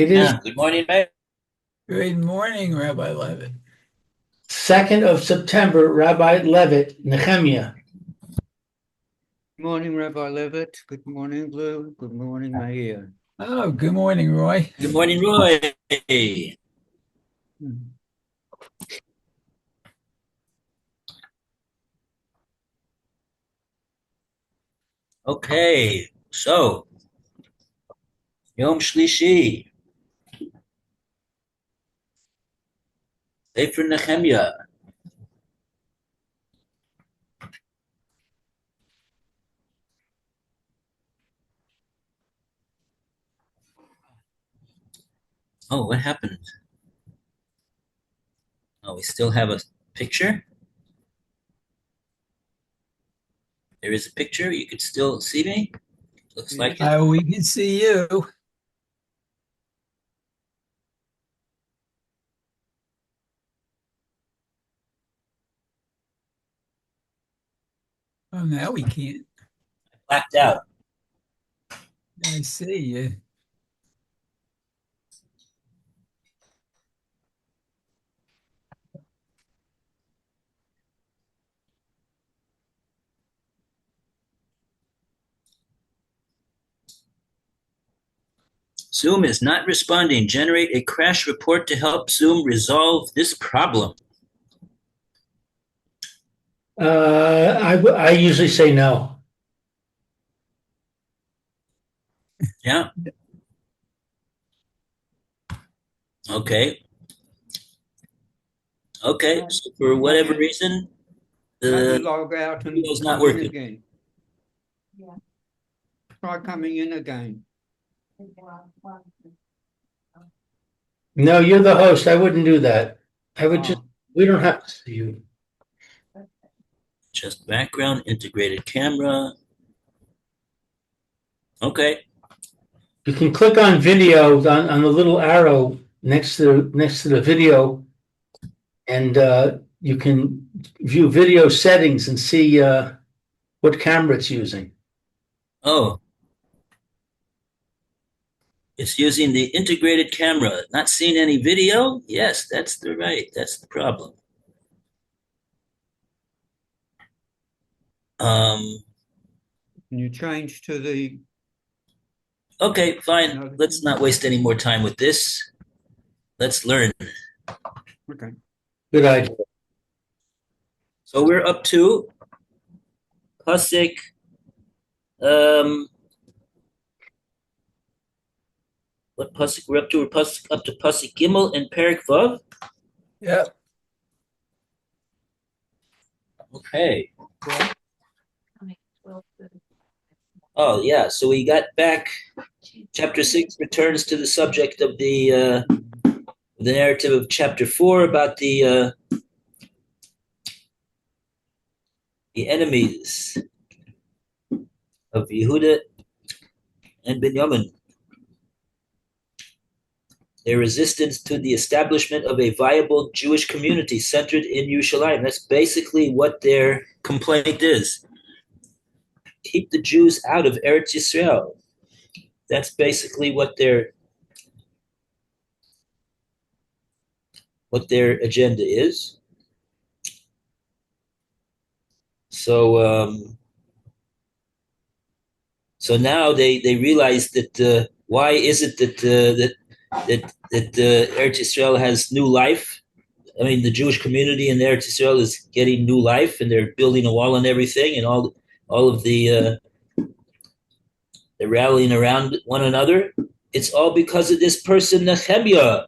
It is Yeah, good morning, Mayor. Good morning, Rabbi Levitt. 2nd of September, Rabbi Levitt, Nehemia. Morning, Rabbi Levitt. Good morning, Lou. Good morning, Maria. Oh, good morning, Roy. Good morning, Roy. Okay, so Yom Shlishi, Sefer Nehemia. Oh, what happened? Oh, we still have a picture. There is a picture. You could still see me. Looks like it. We can see you. Oh, now we can't. Blacked out. I see you. Zoom is not responding. Generate a crash report to help Zoom resolve this problem. I usually say no. Yeah. Okay. Okay. So for whatever reason, Maybe the log out and video is not come in working. again. Try coming in again. No, you're the host. I wouldn't do that. Ah, We don't have to see you. Just background, integrated camera. Okay. You can click on video on the little arrow next to the video, and you can view video settings and see what camera it's using. Oh, it's using the integrated camera. Not seeing any video? Yes, that's the problem. Um, can you change to the okay, fine. no? Let's not waste any more time with this. Let's learn. Okay. Good idea. So we're up to Pasik. Um, what Pasik we're up to? We're Pasik, up to Pasik Gimel and Perik Vav. Yep. Okay. Oh yeah. So we got back. Chapter 6 returns to the subject of the narrative of chapter 4 about the enemies of Yehuda and Binyamin, their resistance to the establishment of a viable Jewish community centered in Yerushalayim. That's basically what their complaint is. Keep the Jews out of Eretz Yisrael. That's basically what their agenda is. So now they realize that why is it that Eretz Yisrael has new life? I mean, the Jewish community in Eretz Yisrael is getting new life, and they're building a wall and everything, and all of they're rallying around one another. It's all because of this person Nehemia.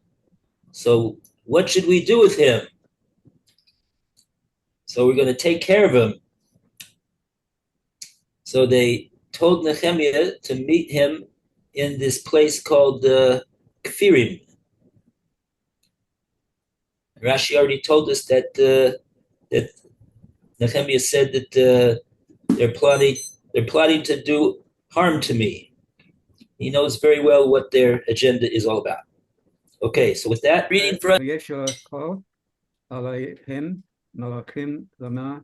So what should we do with him? So we're going to take care of him. So they told Nehemia to meet him in this place called Kfirim. Rashi already told us that Nehemia said that they're plotting to do harm to me. He knows very well what their agenda is all about. Okay, so with that, reading for us. יש לך עליהם מלאכים למה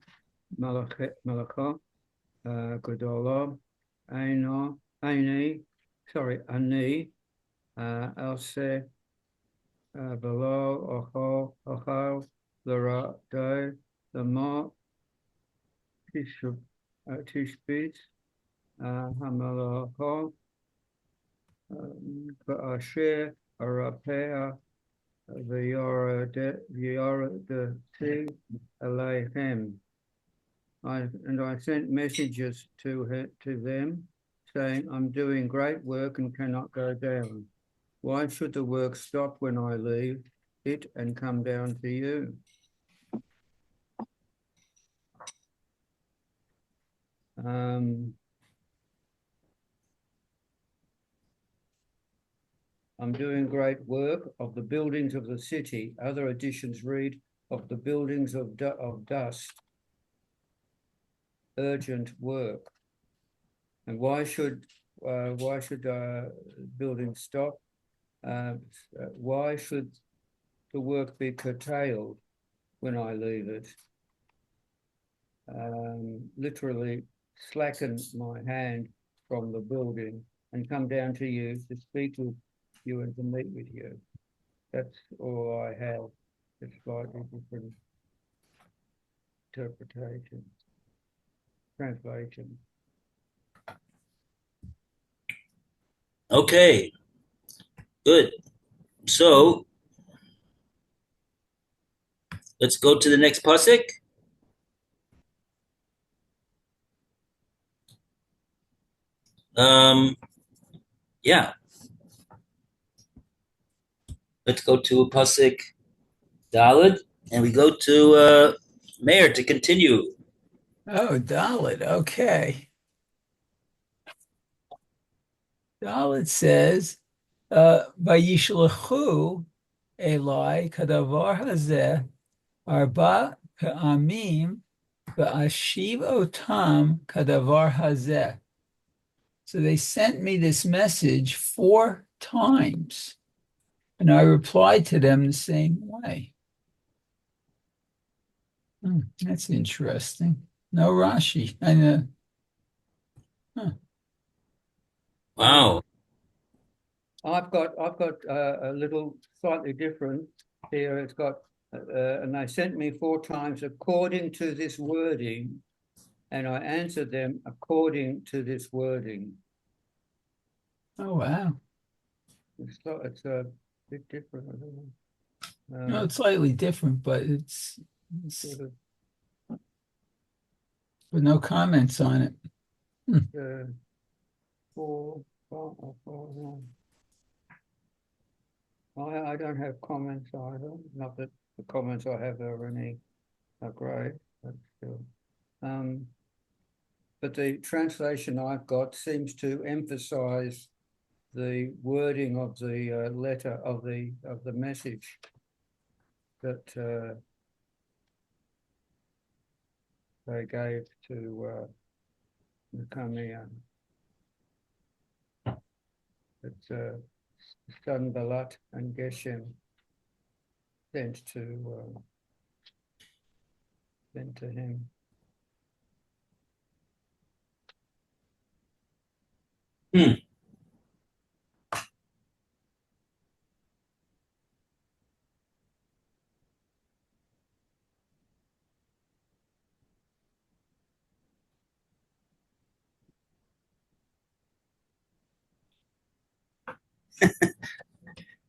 מלאכה גדולה עיני, אני Else below Ochal Lorado the Mark Tishbit Hamalaho Asher Arapea Vyora de Tig Alehem. I sent messages to them saying, I'm doing great work and cannot go down. Why should the work stop when I leave it and come down to you? I'm doing great work of the buildings of the city. Other editions read of the buildings of dust. Urgent work. And why should buildings stop? Why should the work be curtailed when I leave it? Literally slacken my hand from the building and come down to you to speak with you and to meet with you. That's all I have. It's slightly different interpretation, translation. Okay, good. So let's go to the next pasuk. Yeah. Let's go to pasuk Daled, and we go to Meir to continue. Oh, Dalit. Okay. Dalit says, Vayishlechu Elai kadavar hazeh arba pa'amim va'ashiv otam kadavar hazeh. So they sent me this message 4 times, and I replied to them the same way. That's interesting. No Rashi. I know. Wow. I've got a little slightly different here. It's got and they sent me 4 times according to this wording, and I answered them according to this wording. Oh, wow. It's a bit different. No, it's slightly different, but it's Sort of, but no comments on it. I don't have comments either. Not that the comments I have are great, but still. But the translation I've got seems to emphasize the wording of the letter of the message that they gave to Nehemia. It's Sanballat and Geshem sent to him.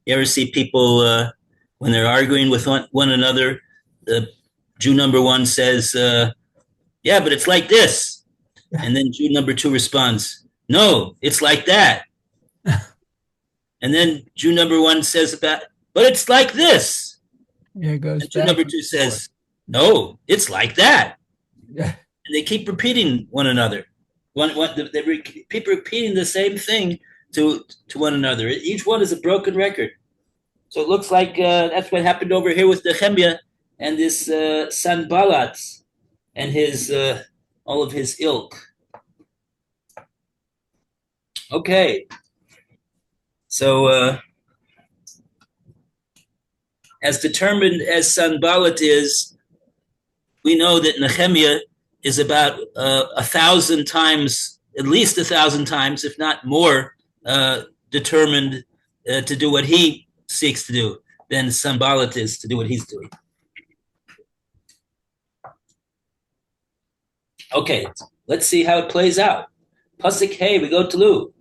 You ever see people when they're arguing with one another? Jew number 1 says, "Yeah, but it's like this," and then Jew number 2 responds, "No, it's like that." And then Jew number 1 says, "But it's like this." Yeah, it goes And Jew back number and 2 forth. says, "No, it's like that." Yeah. And they keep repeating one another. They keep repeating the same thing to one another. Each one is a broken record. So it looks like that's what happened over here with Nehemia and this Sanballat and his all of his ilk. Okay. So as determined as Sanballat is, we know that Nehemia is about 1,000 times, at least 1,000 times, if not more, determined to do what he seeks to do than Sanballat is to do what he's doing. Okay, let's see how it plays out. Pasuk Hey, we go to Lu.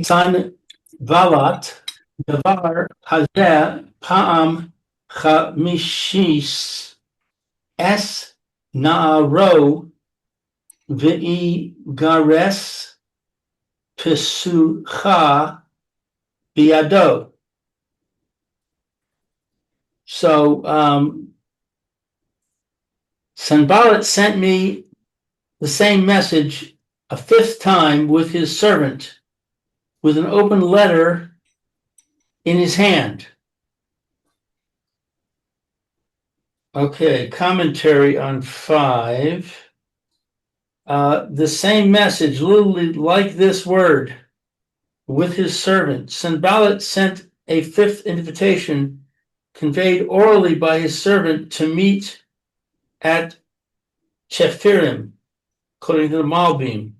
San Balat, Davar Hazeh, Pa'am Chamishis, Es Naaro, V'i Gares, Pesucha, Biado. So Sanballat sent me the same message a fifth time with his servant, with an open letter in his hand. Okay, commentary on 5. The same message, literally like this word, with his servant. Sanballat sent a fifth invitation, conveyed orally by his servant, to meet at Chephirim, according to the Malbim,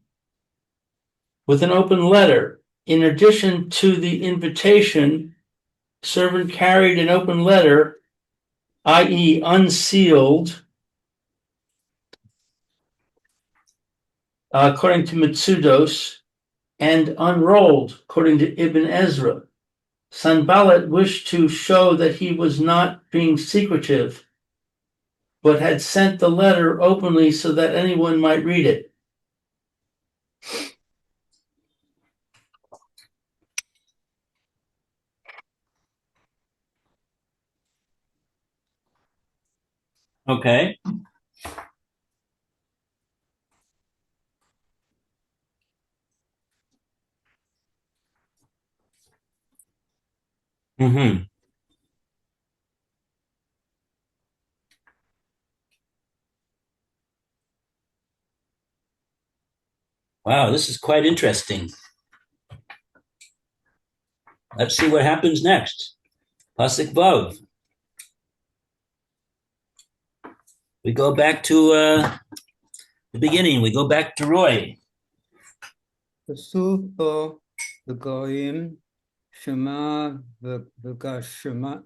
with an open letter. In addition to the invitation, servant carried an open letter, i.e. unsealed, according to Mitsudos, and unrolled, according to Ibn Ezra. Sanballat wished to show that he was not being secretive, but had sent the letter openly so that anyone might read it. Okay. Mm-hmm. Wow, this is quite interesting. Let's see what happens next. Pasuk Vav. We go back to the beginning. We go back to Roy. Pesuf bo v'goyim shema v'gashamu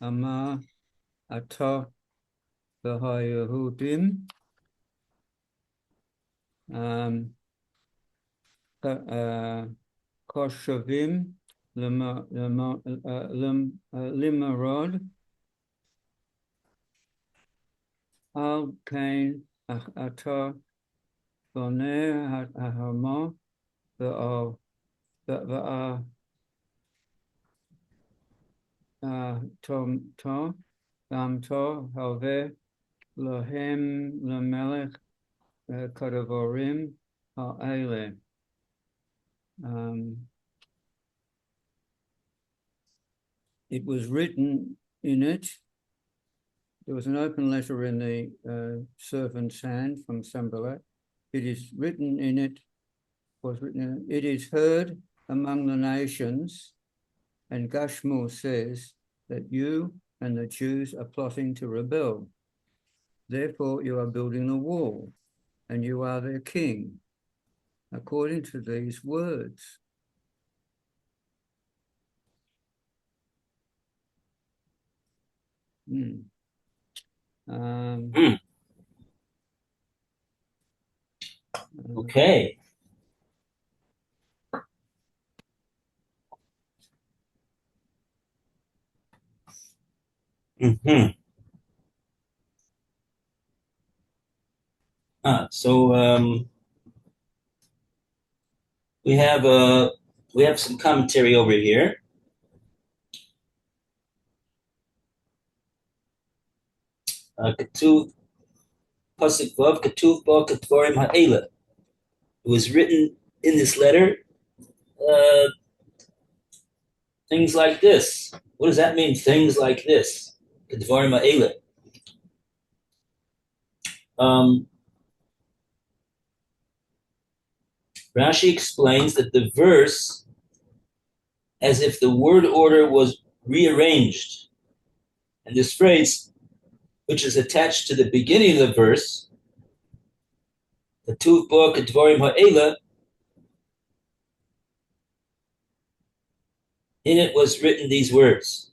ama atah v'hayehudim koshavim limarod al kain atah boneh hahama v'al tom to have lahem lamelech kadavorim ha'ele. It was written in it. There was an open letter in the servant's hand from Sanballat. It is written in it. Was written in it. It is heard among the nations, and Gashmu says that you and the Jews are plotting to rebel. Therefore, you are building a wall, and you are their king, according to these words. Okay. Mm-hmm. So we have some commentary over here. Katuv Pasuk Vav Katuv Bo Ketvorim Ha'ela. It was written in this letter things like this. What does that mean? Things like this. Ketvorim Ha'ela. Rashi explains that the verse, as if the word order was rearranged. And this phrase, which is attached to the beginning of the verse, Katuv Bo Ketvorim Ha'ela, In it was written these words.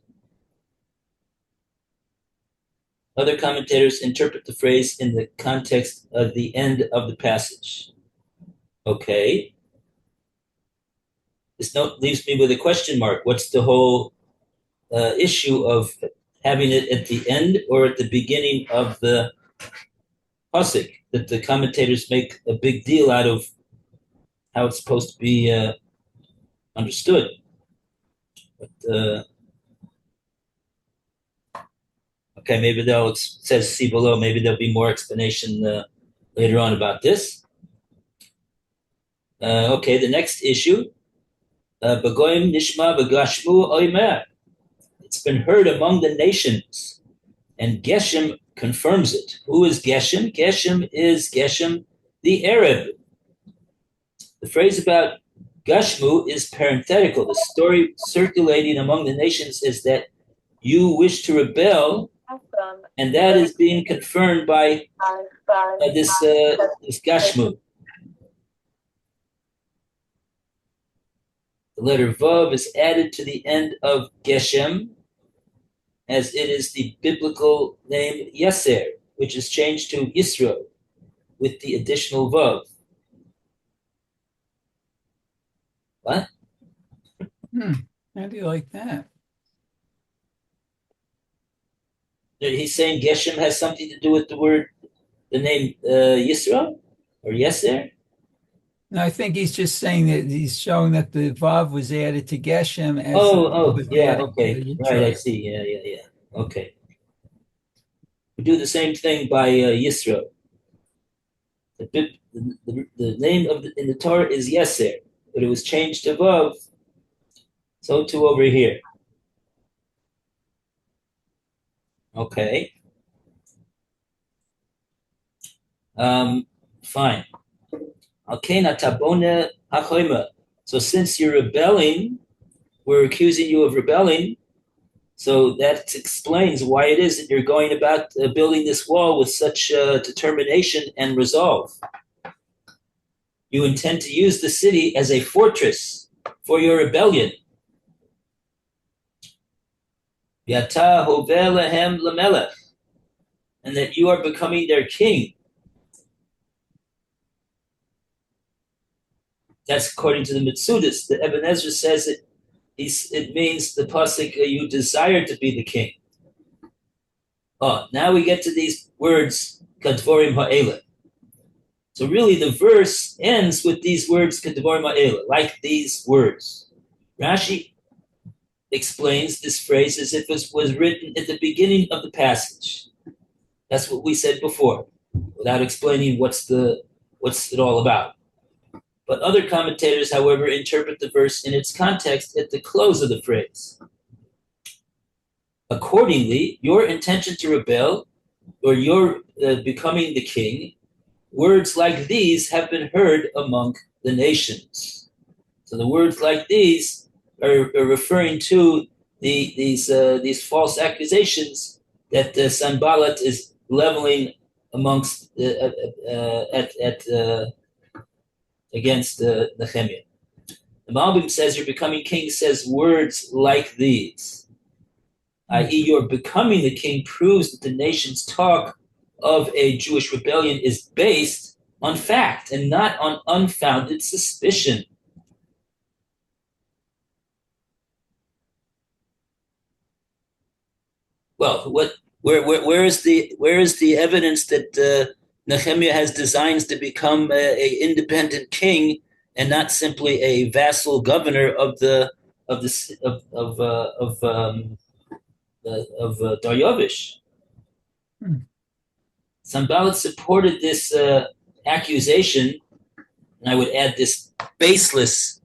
Other commentators interpret the phrase in the context of the end of the passage. Okay. This note leaves me with a question mark. What's the whole issue of having it at the end or at the beginning of the pasuk? That the commentators make a big deal out of how it's supposed to be understood. But okay, maybe it says see below. Maybe there'll be more explanation later on about this. Okay, the next issue. Bagoyim nishma bagashmu oimer. It's been heard among the nations, and Geshem confirms it. Who is Geshem? Geshem, the Arab. The phrase about Gashmu is parenthetical. The story circulating among the nations is that you wish to rebel, and that is being confirmed by this Gashmu. The letter Vav is added to the end of Geshem, as it is the biblical name Yeser, which is changed to Yisro with the additional Vav. What? How do you like that? He's saying Geshem has something to do with the name Yisro or Yeser? No, I think he's just saying that he's showing that the Vav was added to Geshem as Yeah, okay. Right, I see. Yeah. Okay. We do the same thing by Yisro. The name in the Torah is Yeser, but it was changed to Vav. So too over here. Okay. Fine. So since you're rebelling, we're accusing you of rebelling. So that explains why it is that you're going about building this wall with such determination and resolve. You intend to use the city as a fortress for your rebellion. Yata hoveh lehem lemelech, and that you are becoming their king. That's according to the Mitzudas. The Ibn Ezra says it means the pasuk you desire to be the king. Oh, now we get to these words kadvorim ha'ela. So really, the verse ends with these words kadvorim ha'ela, like these words. Rashi explains this phrase as if it was written at the beginning of the passage. That's what we said before, without explaining what's it all about. But other commentators, however, interpret the verse in its context at the close of the phrase. Accordingly, your intention to rebel, or your becoming the king, words like these have been heard among the nations. So the words like these are referring to these false accusations that Sanballat is leveling amongst against Nehemia. The Malbim says you're becoming king says words like these, i.e. your becoming the king proves that the nation's talk of a Jewish rebellion is based on fact and not on unfounded suspicion. Well, where is the evidence that Nehemia has designs to become a independent king and not simply a vassal governor of Daryavish? Sanballat supported this accusation, and I would add this baseless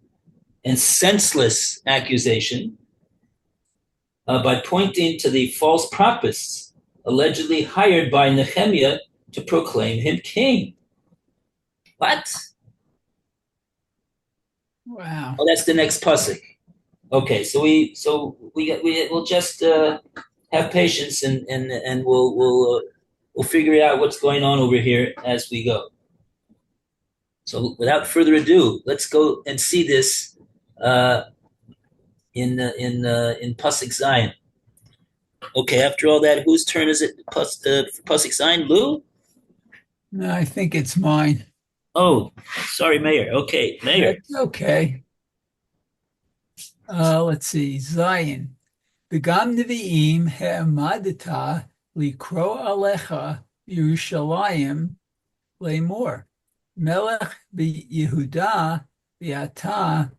and senseless accusation, by pointing to the false prophets allegedly hired by Nehemia to proclaim him king. What? Wow. Oh, that's the next pasuk. Okay, so we'll just have patience and we'll figure out what's going on over here as we go. So without further ado, let's go and see this in Pasuk Zion. Okay, after all that, whose turn is it? Pasuk Zion, Lou? No, I think it's mine. Oh, sorry, Mayor. Okay, Mayor. That's okay. Let's see. Zion. V'gam nevi'im ha'amadata likro alecha Yerushalayim le'mor. Melech b'Yehuda v'ata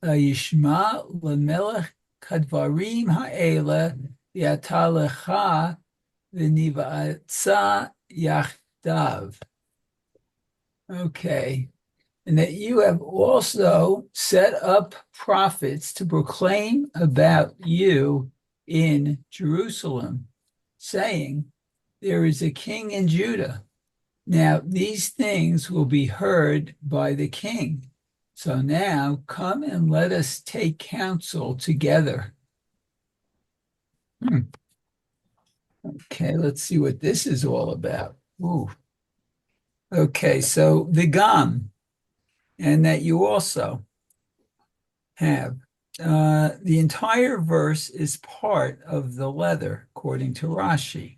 yishma lemelech kadvarim ha'ela v'ata lecha v'nivatza yachdav. Okay. And that you have also set up prophets to proclaim about you in Jerusalem, saying, there is a king in Judah. Now, these things will be heard by the king. So now come and let us take counsel together. Okay, let's see what this is all about. Ooh. Okay, so Vigam, and that you also have. The entire verse is part of the leather, according to Rashi.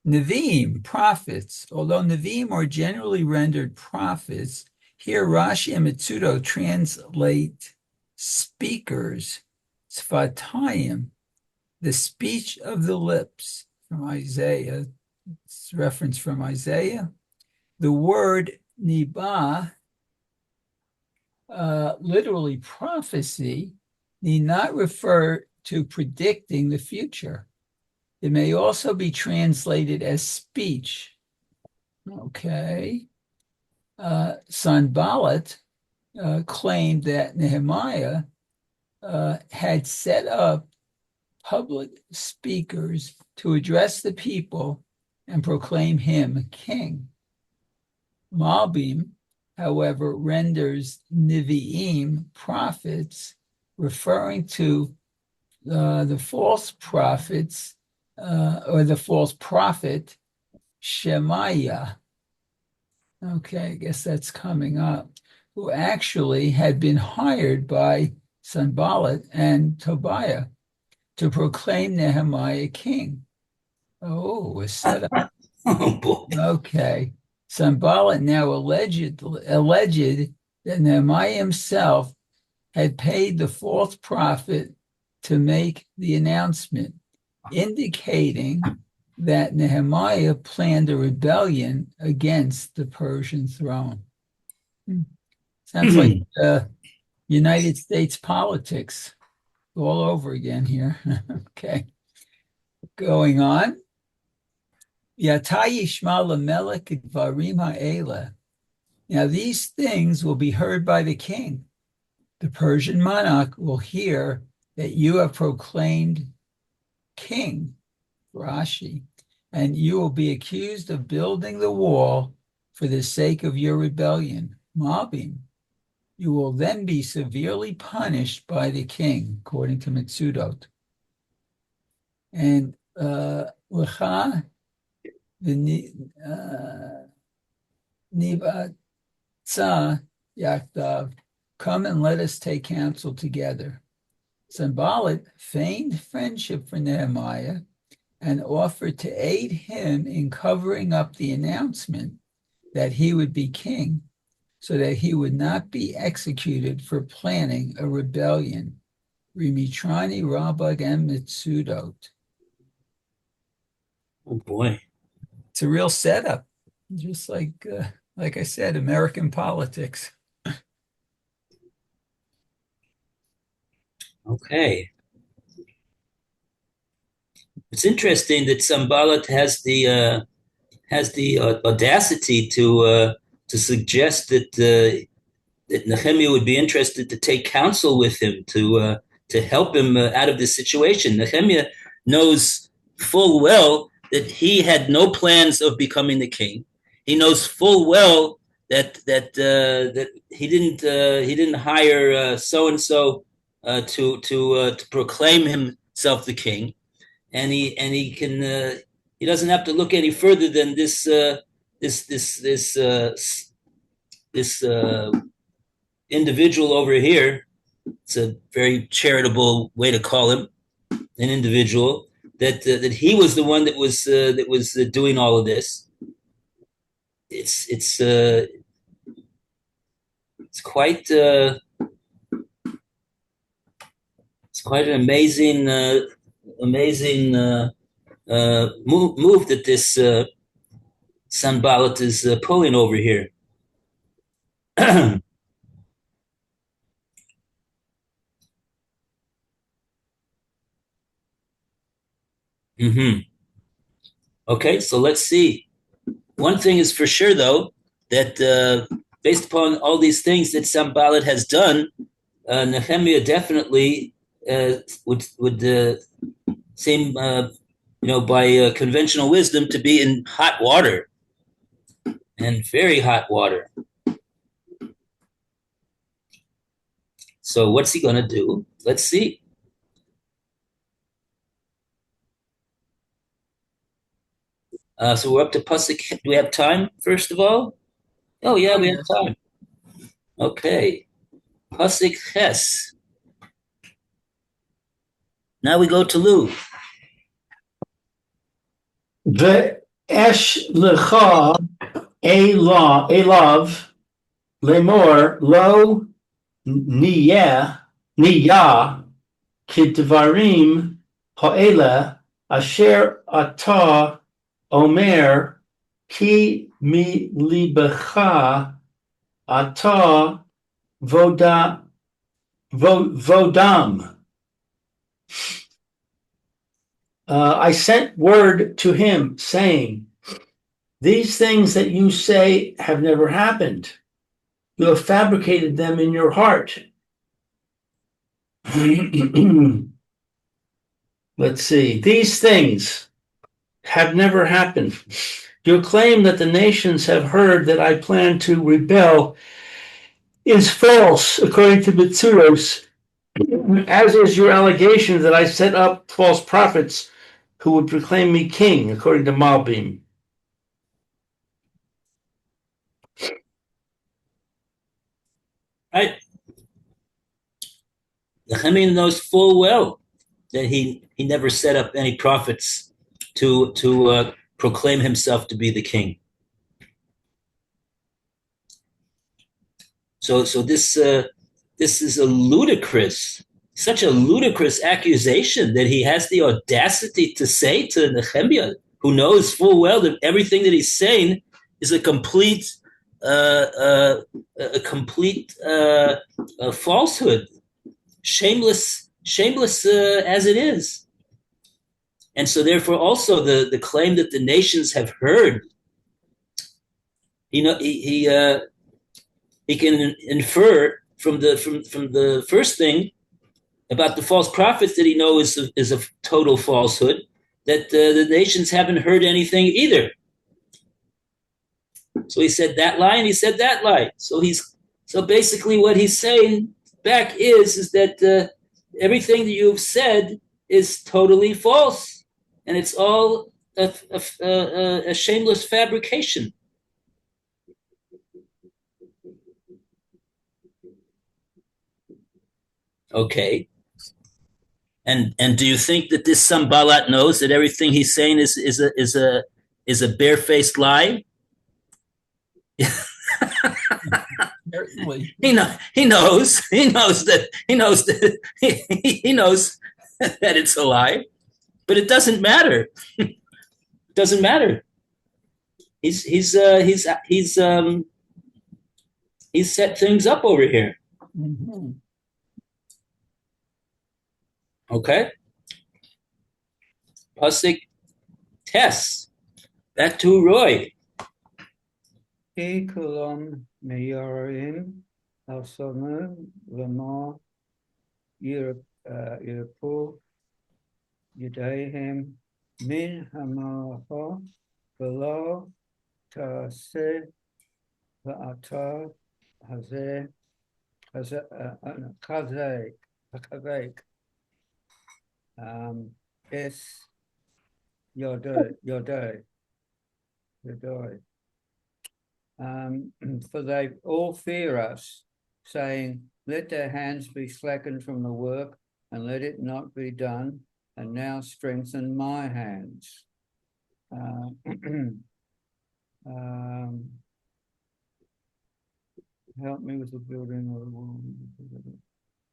Nevi'im, prophets, although Nevi'im are generally rendered prophets, here Rashi and Mitsudo translate speakers, Sfatayim, the speech of the lips, from Isaiah. It's reference from Isaiah. The word Nibah, literally prophecy, need not refer to predicting the future. It may also be translated as speech. Okay. Sanballat claimed that Nehemiah had set up public speakers to address the people and proclaim him king. Malbim, however, renders Nevi'im, prophets, referring to the false prophets or the false prophet Shemaiah. Okay, I guess that's coming up, who actually had been hired by Sanballat and Tobiah to proclaim Nehemiah king. Oh, a setup. Oh boy. Okay. Sanballat now alleged that Nehemiah himself had paid the false prophet to make the announcement, indicating that Nehemiah planned a rebellion against the Persian throne. Sounds like United States politics all over again here. Okay. Going on. Yata yishma lamelech dvarim ha'ela. Now these things will be heard by the king. The Persian monarch will hear that you have proclaimed king, Rashi, and you will be accused of building the wall for the sake of your rebellion, Mabim. You will then be severely punished by the king, according to Mitsudot. And Lecha, the Nivatza Yakdav, come and let us take counsel together. Sanballat feigned friendship for Nehemiah and offered to aid him in covering up the announcement that he would be king, so that he would not be executed for planning a rebellion. Rimitrani, Rabag, and Mitsudot. Oh boy. It's a real setup, just like I said, American politics. Okay. It's interesting that Sanballat has the audacity to suggest that that Nehemia would be interested to take counsel with him to help him out of this situation. Nehemia knows full well that he had no plans of becoming the king. He knows full well that he didn't hire so and so to proclaim himself the king, and he doesn't have to look any further than this individual over here it's a very charitable way to call him, an individual, that he was the one that was doing all of this. It's quite an amazing move that this Sanballat is pulling over here. Mm-hmm. Okay, so let's see. One thing is for sure, though, that based upon all these things that Sanballat has done, Nehemia definitely would seem, by conventional wisdom, to be in hot water, and very hot water. So what's he going to do? Let's see. So we're up to Pasuk. Do we have time, first of all? Oh, yeah, we have time. Okay. Pasuk Ches. Now we go to Lu. Ve'esh lecha elav lemor lo niyah kidvarim ha'ela asher ata omer ki mi libecha ata vodam. I sent word to him saying, these things that you say have never happened. You have fabricated them in your heart. Let's see. These things have never happened. Your claim that the nations have heard that I plan to rebel is false, according to Mitsuros, as is your allegation that I set up false prophets who would proclaim me king, according to Malbim. Right. Nehemia knows full well that he never set up any prophets to proclaim himself to be the king. So this is such a ludicrous accusation that he has the audacity to say to Nehemia, who knows full well that everything that he's saying is a complete falsehood, shameless as it is. And so therefore also the claim that the nations have heard, he can infer from the first thing about the false prophets that he knows is a total falsehood, that the nations haven't heard anything either. So he said that lie and he said that lie. So basically what he's saying back is that everything that you've said is totally false, and it's all a shameless fabrication. Okay. And do you think that this Sanballat knows that everything he's saying is a barefaced lie? Certainly. He knows that it's a lie, but it doesn't matter. It doesn't matter. He's set things up over here. Mm-hmm. Okay. Pasuk Tes. Back to Roy. Ki kulam meyorim al-sonu lamar yirpu yudayim min hamalacha v'lo ta'aseh v'ata hazeh kazek es yodai. For they all fear us saying, let their hands be slackened from the work, and let it not be done, and now strengthen my hands. Help me with the building of the wall.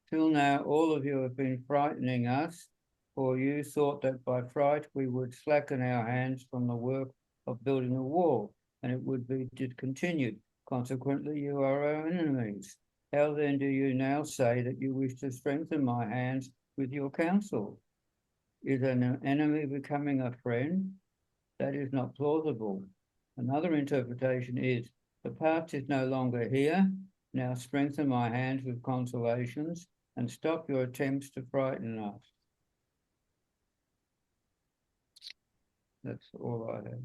Till now, all of you have been frightening us, for you thought that by fright we would slacken our hands from the work of building a wall, and it would be discontinued. Consequently, you are our enemies. How then do you now say that you wish to strengthen my hands with your counsel? Is an enemy becoming a friend? That is not plausible. Another interpretation is, the past is no longer here. Now strengthen my hands with consolations and stop your attempts to frighten us. That's all I have.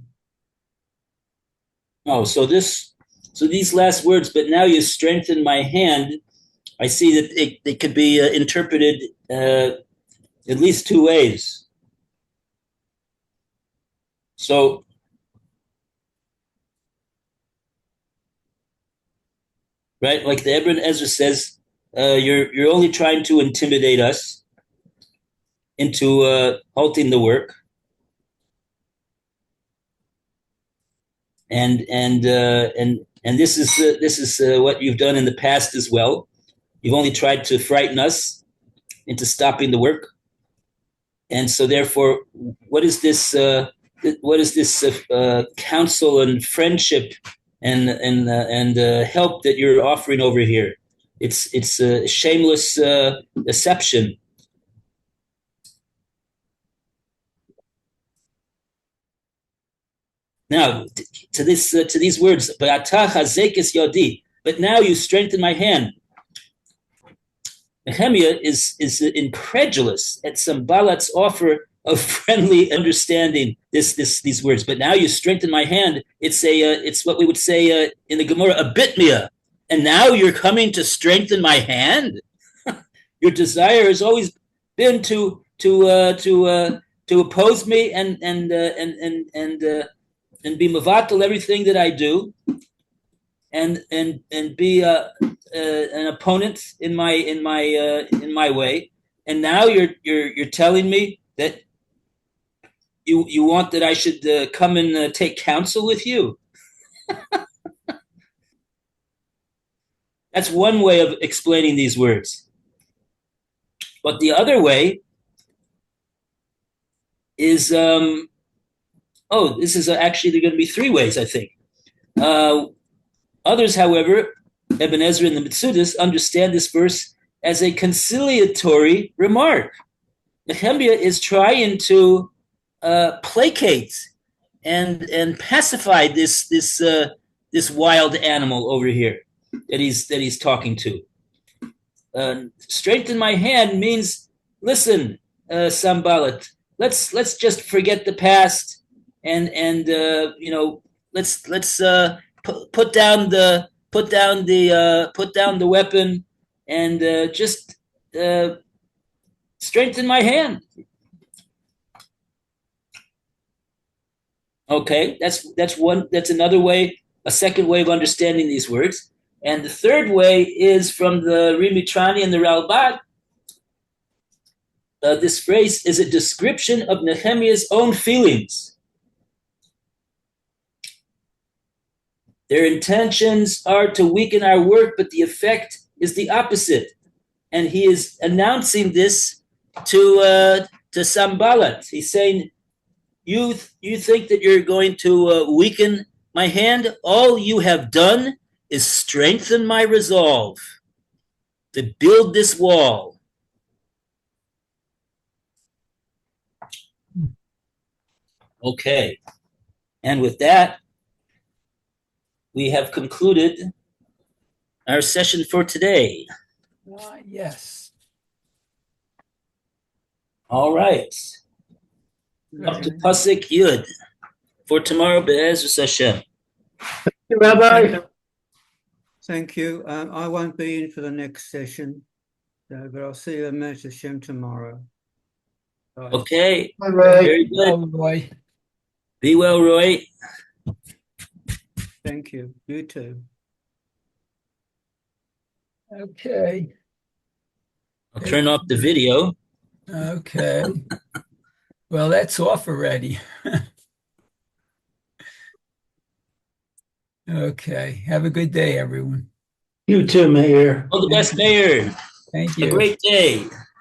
Oh, so these last words, but now you strengthen my hand. I see that they could be interpreted at least two ways. So, right, like the Ibn Ezra says, you're only trying to intimidate us into halting the work, and this is what you've done in the past as well. You've only tried to frighten us into stopping the work, and so therefore, what is this? What is this counsel and friendship and help that you're offering over here? It's a shameless deception. Now, to these words, but now you strengthen my hand. Nehemia is incredulous at Sanballat's offer of friendly understanding. These words, but now you strengthen my hand. It's what we would say in the Gemara, a bitmia. And now you're coming to strengthen my hand. Your desire has always been to oppose me and be mavatal everything that I do, and be an opponent in my way. And now you're telling me that you want that I should come and take counsel with you. That's one way of explaining these words. But the other way is, this is actually, there are going to be three ways, I think. Others, however, Ibn Ezra and the Mitsudas understand this verse as a conciliatory remark. Nehemia is trying to placate and pacify this wild animal over here that he's talking to. Strengthen my hand means, listen, Sanballat, let's just forget the past and let's put down the weapon and just strengthen my hand. Okay, that's another way, a second way of understanding these words. And the third way is from the Rimitrani and the Ralbag. This phrase is a description of Nehemia's own feelings. Their intentions are to weaken our work, but the effect is the opposite. And he is announcing this to Sanballat. He's saying, you think that you're going to weaken my hand? All you have done is strengthen my resolve to build this wall. Okay. And with that, we have concluded our session for today. Yes. All right. Up to Pasuk Yud for tomorrow, Be'ez Hashem. Rabbi. Thank you. I won't be in for the next session, but I'll see you at Be'ez Hashem tomorrow. Bye. Okay. Bye, Roy. Very good. Oh, boy. Be well, Roy. Thank you. You too. Okay. I'll turn off the video. Okay. Well, that's off already. Okay. Have a good day, everyone. You too, Mayor. All the best, Mayor. Thank A you. great day.